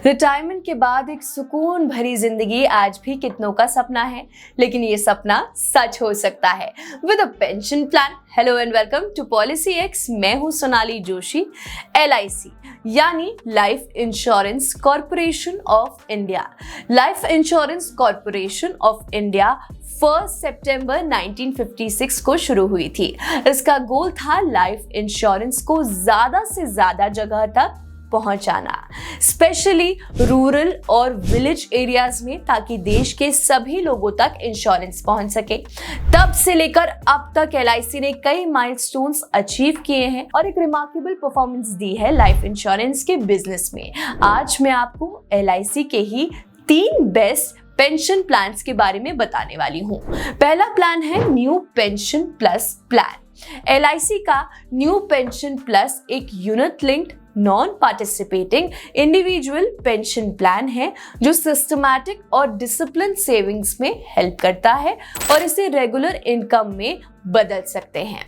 Retirement के बाद एक सुकून भरी जिंदगी आज भी कितनों का सपना है, लेकिन ये सपना सच हो सकता है with a pension plan. Hello and welcome to Policy X. मैं हूं सोनाली जोशी। LIC यानी Life Insurance Corporation of India. Life Insurance Corporation of India 1 सितंबर 1956 को शुरू हुई थी। इसका गोल था लाइफ इंश्योरेंस को ज्यादा से ज्यादा जगह तक पहुंचाना, स्पेशली रूरल और विलेज एरियाज में, ताकि देश के सभी लोगों तक इंश्योरेंस पहुंच सके। तब से लेकर अब तक LIC ने कई माइलस्टोन्स अचीव किए हैं और एक रिमार्केबल परफॉर्मेंस दी है लाइफ इंश्योरेंस के बिजनेस में। आज मैं आपको LIC के ही 3 बेस्ट पेंशन प्लान्स के बारे में बताने वाली हूँ। पहला प्लान है new pension plus plan. LIC का न्यू पेंशन प्लस एक unit linked non participating individual pension plan है जो सिस्टमैटिक और डिसिप्लिन सेविंग्स में हेल्प करता है और इसे रेगुलर इनकम में बदल सकते हैं।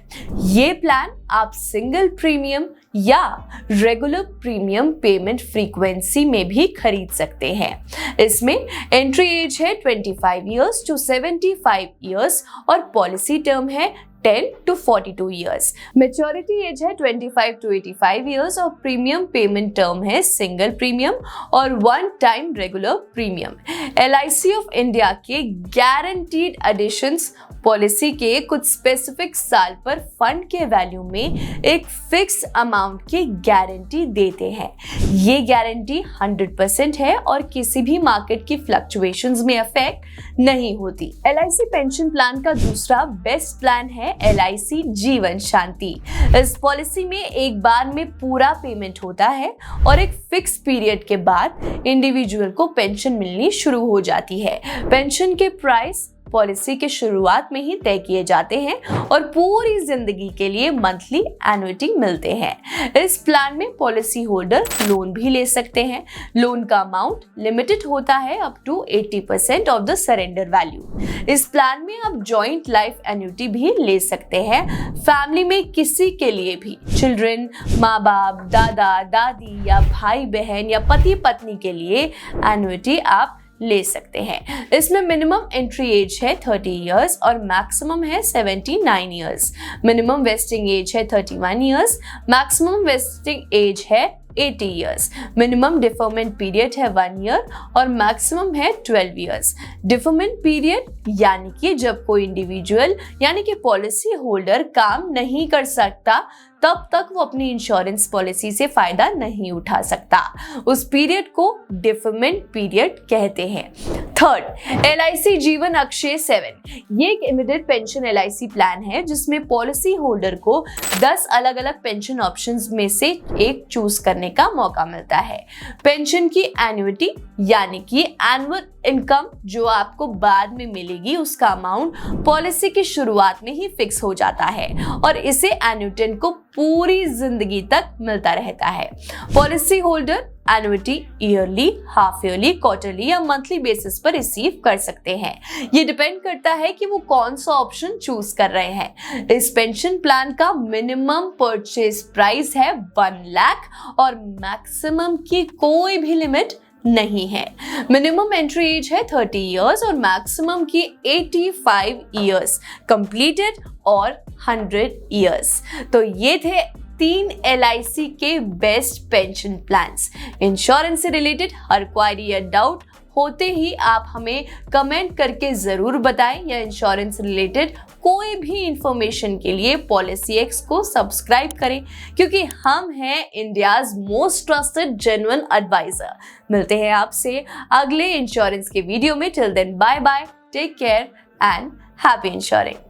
ये प्लान आप सिंगल प्रीमियम या रेगुलर प्रीमियम पेमेंट फ्रीक्वेंसी में भी खरीद सकते हैं। इसमें एंट्री एज है 25 इयर्स टू 75 इयर्स और पॉलिसी टर्म है 10 to 42 years। मेच्योरिटी एज है 25 to 85 years और प्रीमियम पेमेंट टर्म है सिंगल प्रीमियम और 1 time regular premium. LIC of India के गारंटीड एडिशंस पॉलिसी के कुछ स्पेसिफिक साल पर फंड के वैल्यू में एक फिक्स अमाउंट की गारंटी देते हैं। ये गारंटी 100% है और किसी भी मार्केट की फ्लक्चुएशंस में अफेक्ट नहीं होती। LIC पेंशन प्लान का दूसरा बेस्ट प्लान है LIC जीवन शांति। इस पॉलिसी में एक बार में पूरा पेमेंट होता है और एक फिक्स पीरियड के बाद इंडिविजुअल को पेंशन मिलनी शुरू हो जाती है। पेंशन के प्राइस पॉलिसी के शुरुआत में ही तय किए जाते हैं और पूरी जिंदगी के लिए मंथली एन्युटी मिलते हैं। इस प्लान में पॉलिसी होल्डर लोन भी ले सकते हैं। लोन का अमाउंट लिमिटेड होता है up to 80% of the surrender value. इस प्लान में आप जॉइंट लाइफ एन्युटी भी ले सकते हैं। फैमिली में किसी के लिए भी, चिल्ड्रन, माँ बाप, दादा दादी या भाई बहन या पति पत्नी के लिए एन्युटी आप ले सकते हैं। इसमें मिनिमम एंट्री एज है 30 इयर्स और मैक्सिमम है 79 इयर्स। मिनिमम वेस्टिंग एज है 31 इयर्स, मैक्सिमम वेस्टिंग एज है 80 इयर्स। मिनिमम डिफरमेंट पीरियड है 1 ईयर और मैक्सिमम है 12 इयर्स। डिफरमेंट पीरियड यानी कि जब कोई इंडिविजुअल यानी कि पॉलिसी होल्डर काम नहीं कर सकता तब तक वो अपनी इंश्योरेंस पॉलिसी से फायदा नहीं उठा सकता। उस पीरियड को डिफरमेंट पीरियड कहते हैं। थर्ड, LIC जीवन अक्षय 7। ये एक इमीडिएट पेंशन LIC प्लान है जिसमें पॉलिसी होल्डर को 10 अलग अलग पेंशन ऑप्शंस में से एक चूज करने का मौका मिलता है। पेंशन की एन्युटी यानी कि एनुअल इनकम जो आपको बाद में मिलेगी, उसका अमाउंट पॉलिसी की शुरुआत में ही फिक्स हो जाता है और इसे एन्युटेंट को पूरी जिंदगी तक मिलता रहता है। Policy holder annuity yearly, half yearly, quarterly या मंथली बेसिस पर रिसीव कर सकते हैं। ये डिपेंड करता है कि वो कौन सा ऑप्शन चूज कर रहे हैं। इस पेंशन प्लान का मिनिमम परचेज प्राइस है 1 लाख और मैक्सिमम की कोई भी लिमिट नहीं है। मिनिमम एंट्री एज है 30 इयर्स और मैक्सिमम की 85 इयर्स, कंप्लीटेड और 100 इयर्स। तो ये थे 3 LIC के बेस्ट पेंशन प्लान्स। इंश्योरेंस से रिलेटेड हर क्वारी या डाउट होते ही आप हमें कमेंट करके जरूर बताएं या इंश्योरेंस रिलेटेड कोई भी इंफॉर्मेशन के लिए पॉलिसी एक्स को सब्सक्राइब करें, क्योंकि हम हैं India's most trusted genuine advisor. मिलते हैं आपसे अगले इंश्योरेंस के वीडियो में। Till then bye bye, take care and happy ensuring.